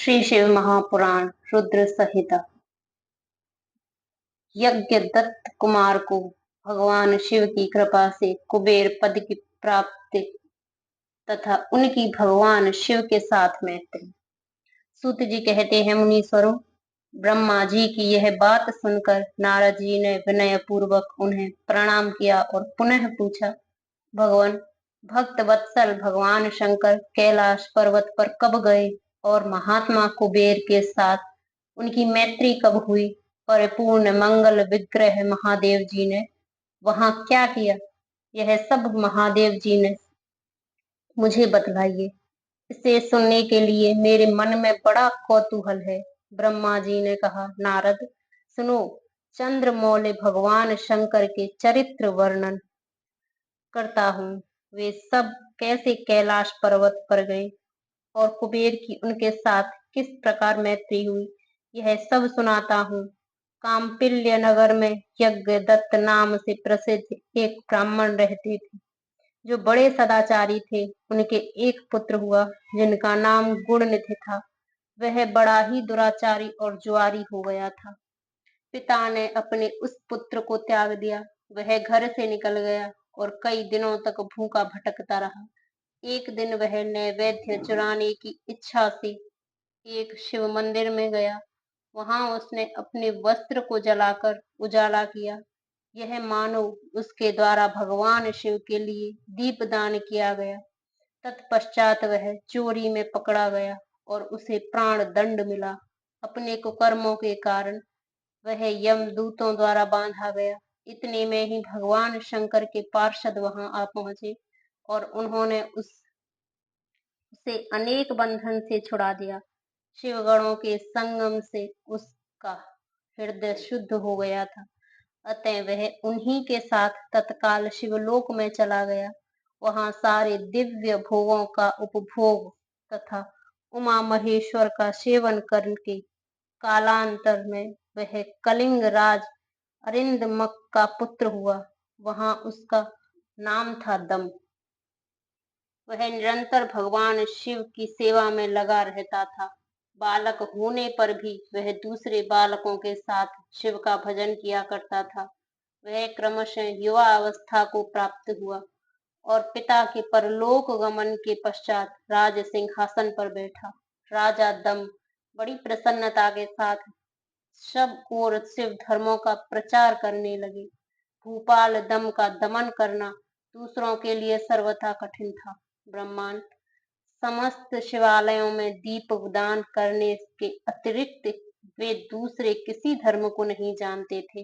श्री शिव महापुराण रुद्र संहिता। यज्ञ दत्त कुमार को भगवान शिव की कृपा से कुबेर पद की प्राप्ति तथा उनकी भगवान शिव के साथ मैत्री। सूत जी कहते हैं, मुनीश्वरों, ब्रह्मा जी की यह बात सुनकर नारद जी ने विनय पूर्वक उन्हें प्रणाम किया और पुनः पूछा, भगवान, भक्त वत्सल भगवान शंकर कैलाश पर्वत पर कब गए और महात्मा कुबेर के साथ उनकी मैत्री कब हुई? परिपूर्ण मंगल विग्रह महादेव जी ने वहां क्या किया? यह सब महादेव जी ने मुझे बतलाइए। इसे सुनने के लिए मेरे मन में बड़ा कौतूहल है। ब्रह्मा जी ने कहा, नारद, सुनो, चंद्रमौली भगवान शंकर के चरित्र वर्णन करता हूँ। वे सब कैसे कैलाश पर्वत पर गए और कुबेर की उनके साथ किस प्रकार मैत्री हुई, यह सब सुनाता हूँ। काम्पिल्य नगर में यज्ञ दत्त नाम से प्रसिद्ध एक ब्राह्मण रहते थे, जो बड़े सदाचारी थे। उनके एक पुत्र हुआ, जिनका नाम गुणनिधि था। वह बड़ा ही दुराचारी और जुआरी हो गया था। पिता ने अपने उस पुत्र को त्याग दिया। वह घर से निकल गया और कई दिनों तक भूखा भटकता रहा। एक दिन वह नैवेद्य चुराने की इच्छा से एक शिव मंदिर में गया। वहां उसने अपने वस्त्र को जलाकर उजाला किया। यह मानो उसके द्वारा भगवान शिव के लिए दीपदान किया गया। तत्पश्चात वह चोरी में पकड़ा गया और उसे प्राण दंड मिला। अपने कुकर्मों के कारण वह यमदूतों द्वारा बांधा गया। इतने में ही भगवान शंकर के पार्षद वहां आ पहुंचे और उन्होंने उसे अनेक बंधन से छुड़ा दिया। शिवगणों के संगम से उसका हृदय शुद्ध हो गया था। अतः वह उन्हीं के साथ तत्काल शिवलोक में चला गया। वहां सारे दिव्य भोगों का उपभोग तथा उमा महेश्वर का सेवन करके कालांतर में वह कलिंग राज अरिंदमक का पुत्र हुआ। वहां उसका नाम था दम। वह निरंतर भगवान शिव की सेवा में लगा रहता था। बालक होने पर भी वह दूसरे बालकों के साथ शिव का भजन किया करता था। वह क्रमशः युवा अवस्था को प्राप्त हुआ और पिता के परलोक गमन के पश्चात राज सिंहासन पर बैठा। राजा दम बड़ी प्रसन्नता के साथ सब ओर शिव धर्मों का प्रचार करने लगे। भूपाल दम का दमन करना दूसरों के लिए सर्वथा कठिन था। ब्रह्मांड समस्त शिवालयों में दीप दान करने के अतिरिक्त वे दूसरे किसी धर्म को नहीं जानते थे।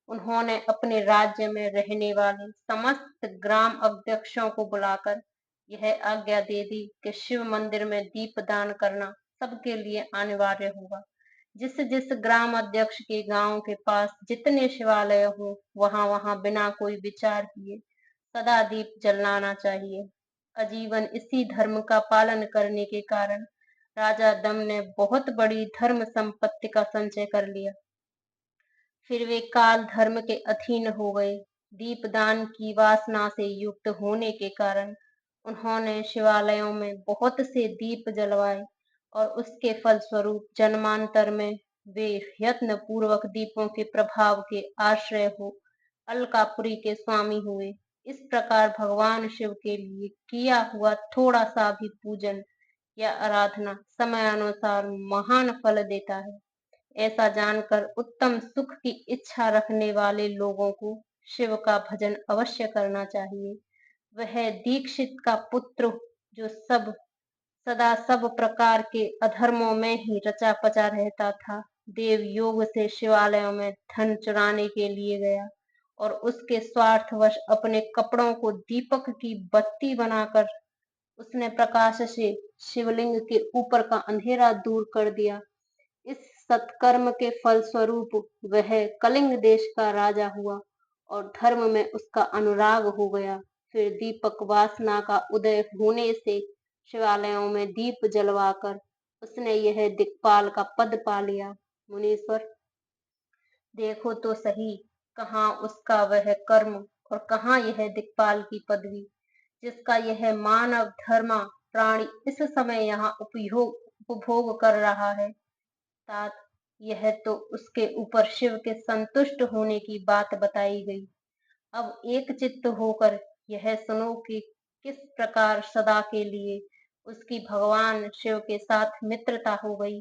उन्होंने अपने राज्य में रहने वाले समस्त ग्राम अध्यक्षों को बुलाकर यह आज्ञा दे दी कि शिव मंदिर में दीप दान करना सबके लिए अनिवार्य होगा। जिस जिस ग्राम अध्यक्ष के गांव के पास जितने शिवालय हो, वहां वहां बिना कोई विचार किए सदा दीप जलाना चाहिए। आजीवन इसी धर्म का पालन करने के कारण राजा दम ने बहुत बड़ी धर्म संपत्ति का संचय कर लिया। फिर वे काल धर्म के अधीन हो गए। दीपदान की वासना से युक्त होने के कारण उन्होंने शिवालयों में बहुत से दीप जलवाए और उसके फलस्वरूप जन्मांतर में वे यत्न पूर्वक दीपों के प्रभाव के आश्रय हो अलकापुरी के स्वामी हुए। इस प्रकार भगवान शिव के लिए किया हुआ थोड़ा सा भी पूजन या आराधना समय अनुसार महान फल देता है। ऐसा जानकर उत्तम सुख की इच्छा रखने वाले लोगों को शिव का भजन अवश्य करना चाहिए। वह दीक्षित का पुत्र जो सदा सब प्रकार के अधर्मों में ही रचा पचा रहता था, देव योग से शिवालयों में धन चुराने के लिए गया और उसके स्वार्थवश अपने कपड़ों को दीपक की बत्ती बनाकर उसने प्रकाश से शिवलिंग के ऊपर का अंधेरा दूर कर दिया। इस सत्कर्म के फलस्वरूप वह कलिंग देश का राजा हुआ और धर्म में उसका अनुराग हो गया। फिर दीपक वासना का उदय होने से शिवालयों में दीप जलवाकर उसने यह दिक्पाल का पद पा लिया। मुनीश्वर, देखो तो सही, कहाँ उसका वह कर्म और कहाँ यह दिक्पाल की पदवी, जिसका यह मानव धर्मा प्राणी इस समय यहाँ उपयोग उपभोग कर रहा है। तात यह तो उसके ऊपर शिव के संतुष्ट होने की बात बताई गई। अब एक चित्त होकर यह सुनो कि किस प्रकार सदा के लिए उसकी भगवान शिव के साथ मित्रता हो गई।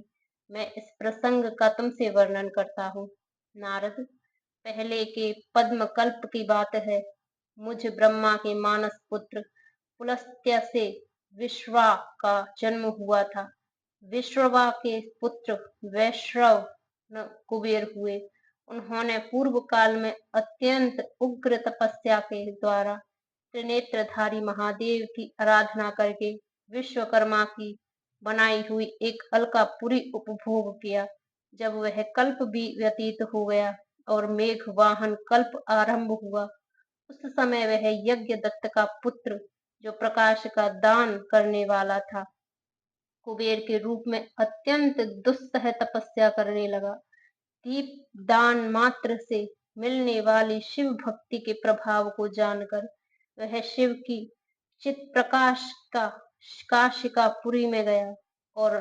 मैं इस प्रसंग का तुमसे वर्णन करता हूँ। नारद, पहले के पद्म कल्प की बात है। मुझ ब्रह्मा के मानस पुत्र पुलस्त्य से विश्वा का जन्म हुआ था। विश्रवा के पुत्र वैश्रव कुबेर हुए। उन्होंने पूर्व काल में अत्यंत उग्र तपस्या के द्वारा त्रिनेत्रधारी महादेव की आराधना करके विश्वकर्मा की बनाई हुई एक अलकापुरी उपभोग किया। जब वह कल्प भी व्यतीत हो गया और मेघ वाहन कल्प आरंभ हुआ, उस समय वह यज्ञ दत्त का पुत्र, जो प्रकाश का दान करने वाला था, कुबेर के रूप में अत्यंत दुस्सह तपस्या करने लगा। दीप दान मात्र से मिलने वाली शिव भक्ति के प्रभाव को जानकर वह शिव की चित प्रकाश का काशिकापुरी में गया और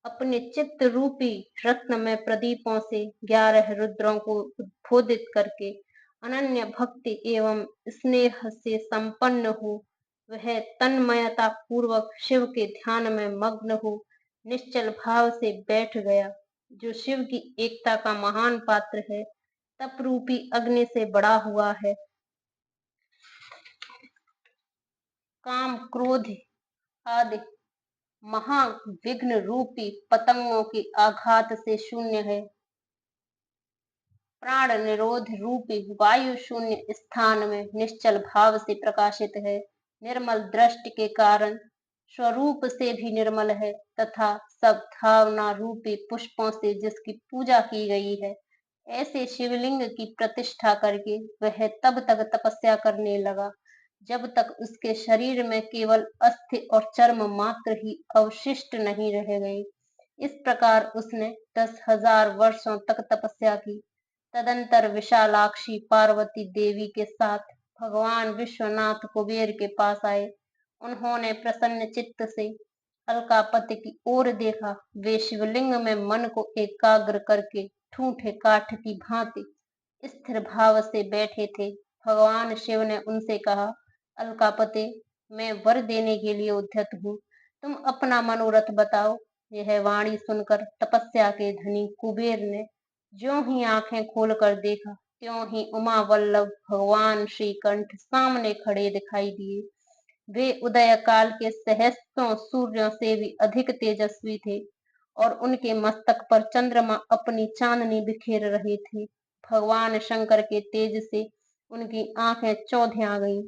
अपने चित्त रूपी रत्न में प्रदीपों से 11 रुद्रों को उद्बोधित करके अनन्य भक्ति एवं स्नेह से संपन्न हो वह तन्मयता पूर्वक शिव के ध्यान में मग्न हो निश्चल भाव से बैठ गया। जो शिव की एकता का महान पात्र है, तप रूपी अग्नि से बड़ा हुआ है, काम क्रोध आदि महाविघ्न रूपी पतंगों के आघात से शून्य है, प्राण निरोध रूपी वायु शून्य स्थान में निश्चल भाव से प्रकाशित है, निर्मल दृष्टि के कारण स्वरूप से भी निर्मल है तथा सब भावना रूपी पुष्पों से जिसकी पूजा की गई है। ऐसे शिवलिंग की प्रतिष्ठा करके वह तब तक तपस्या करने लगा जब तक उसके शरीर में केवल अस्थि और चर्म मात्र ही अवशिष्ट नहीं रह गए। इस प्रकार उसने 10,000 वर्षों तक तपस्या की। तदंतर विशालाक्षी पार्वती देवी के साथ भगवान विश्वनाथ कुबेर के पास आए। उन्होंने प्रसन्न चित्त से अलकापति की ओर देखा। वे शिवलिंग में मन को एकाग्र करके ठूठे काठ की भांति स्थिर भाव से बैठे थे। भगवान शिव ने उनसे कहा, अलकापते, मैं वर देने के लिए उद्यत हूँ, तुम अपना मनोरथ बताओ। यह वाणी सुनकर तपस्या के धनी कुबेर ने ज्यों ही आंखें खोलकर देखा, त्यों ही उमा वल्लभ भगवान श्रीकंठ सामने खड़े दिखाई दिए। वे उदय काल के सहस्त्रों सूर्यों से भी अधिक तेजस्वी थे और उनके मस्तक पर चंद्रमा अपनी चांदनी बिखेर रहे थे। भगवान शंकर के तेज से उनकी आंखें चौधिया गईं।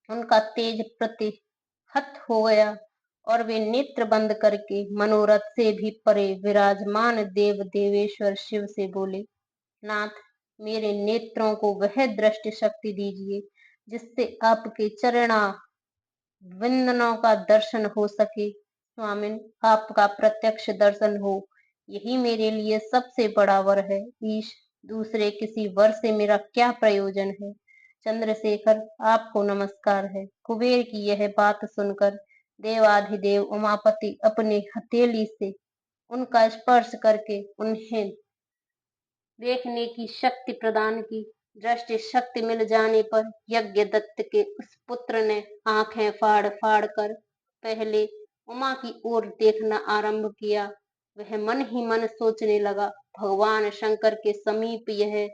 उनका तेज प्रतिहत हो गया और वे नेत्र बंद करके मनोरथ से भी परे विराजमान देव देवेश्वर शिव से बोले, नाथ, मेरे नेत्रों को वह दृष्टि शक्ति दीजिए जिससे आपके चरणा विंदनों का दर्शन हो सके। स्वामिन, आपका प्रत्यक्ष दर्शन हो, यही मेरे लिए सबसे बड़ा वर है। ईश, दूसरे किसी वर से मेरा क्या प्रयोजन है। चंद्रशेखर, आपको नमस्कार है। कुबेर की यह बात सुनकर देवाधिदेव उमापति अपने हथेली से उनका स्पर्श करके उन्हें देखने की शक्ति प्रदान की। दृष्टि शक्ति मिल जाने पर यज्ञ दत्त के उस पुत्र ने आंखें फाड़ फाड़ कर पहले उमा की ओर देखना आरंभ किया। वह मन ही मन सोचने लगा, भगवान शंकर के समीप यह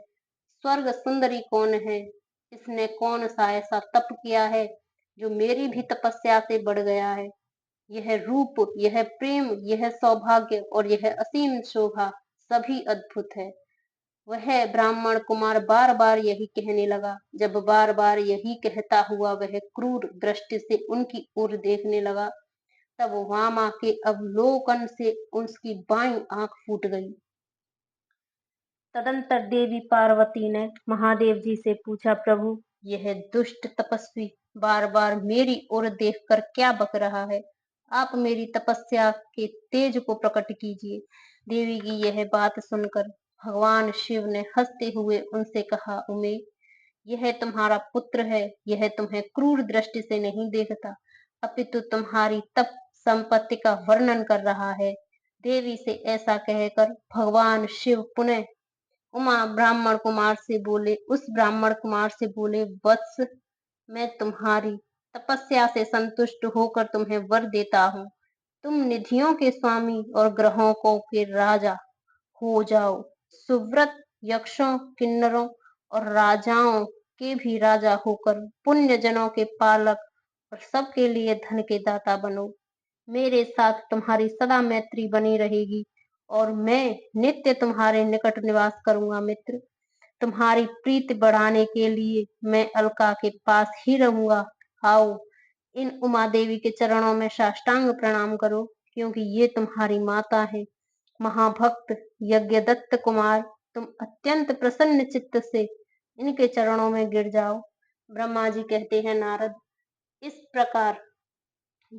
स्वर्ग सुंदरी कौन है। इसने कौन सा ऐसा तप किया है जो मेरी भी तपस्या से बढ़ गया है। यह रूप, यह प्रेम, यह सौभाग्य और यह असीम शोभा सभी अद्भुत है। वह ब्राह्मण कुमार बार बार यही कहने लगा। जब बार बार यही कहता हुआ वह क्रूर दृष्टि से उनकी ओर देखने लगा, तब वामा के अवलोकन से उसकी बाईं आंख फूट गई। तदंतर देवी पार्वती ने महादेव जी से पूछा, प्रभु, यह दुष्ट तपस्वी बार बार मेरी ओर देखकर क्या बक रहा है। आप मेरी तपस्या के तेज को प्रकट कीजिए। देवी की यह बात सुनकर भगवान शिव ने हंसते हुए उनसे कहा, उमे, यह तुम्हारा पुत्र है। यह तुम्हें क्रूर दृष्टि से नहीं देखता, अपितु तुम्हारी तप संपत्ति का वर्णन कर रहा है। देवी से ऐसा कहकर भगवान शिव पुनः उस ब्राह्मण कुमार से बोले, वत्स, मैं तुम्हारी तपस्या से संतुष्ट होकर तुम्हें वर देता हूँ। तुम निधियों के स्वामी और ग्रहों को के राजा हो जाओ। सुव्रत यक्षों, किन्नरों और राजाओं के भी राजा होकर पुण्य जनों के पालक और सबके लिए धन के दाता बनो। मेरे साथ तुम्हारी सदा मैत्री बनी रहेगी और मैं नित्य तुम्हारे निकट निवास करूंगा। मित्र, तुम्हारी प्रीति बढ़ाने के लिए मैं अलका के पास ही रहूंगा। आओ, इन उमा देवी के चरणों में साष्टांग प्रणाम करो, क्योंकि ये तुम्हारी माता है। महाभक्त यज्ञदत्त कुमार, तुम अत्यंत प्रसन्न चित्त से इनके चरणों में गिर जाओ। ब्रह्मा जी कहते हैं, नारद, इस प्रकार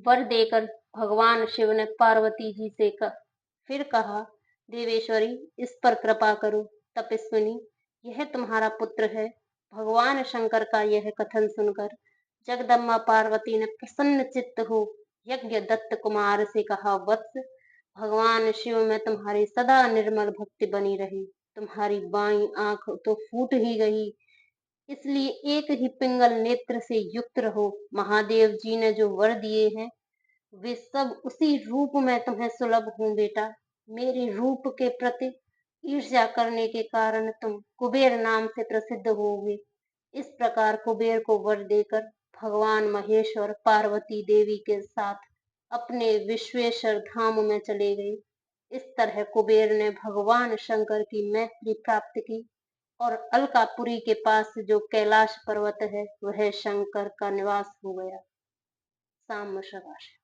वर देकर भगवान शिव ने पार्वती जी से फिर कहा, देवेश्वरी, इस पर कृपा करो। तपस्विनी, यह तुम्हारा पुत्र है। भगवान शंकर का यह कथन सुनकर जगदम्बा पार्वती ने प्रसन्न चित्त हो यज्ञ दत्त कुमार से कहा, वत्स, भगवान शिव में तुम्हारी सदा निर्मल भक्ति बनी रही। तुम्हारी बाईं आंख तो फूट ही गई, इसलिए एक ही पिंगल नेत्र से युक्त रहो। महादेव जी ने जो वर दिए हैं वे सब उसी रूप में तुम्हें सुलभ हूँ बेटा। मेरे रूप के प्रति ईर्ष्या करने के कारण तुम कुबेर नाम से प्रसिद्ध होगे। इस प्रकार कुबेर को वर देकर भगवान महेश्वर पार्वती देवी के साथ अपने विश्वेश्वर धाम में चले गए। इस तरह कुबेर ने भगवान शंकर की मैत्री प्राप्त की और अलकापुरी के पास जो कैलाश पर्वत है वह शंकर का निवास हो गया। शाम शाबाश।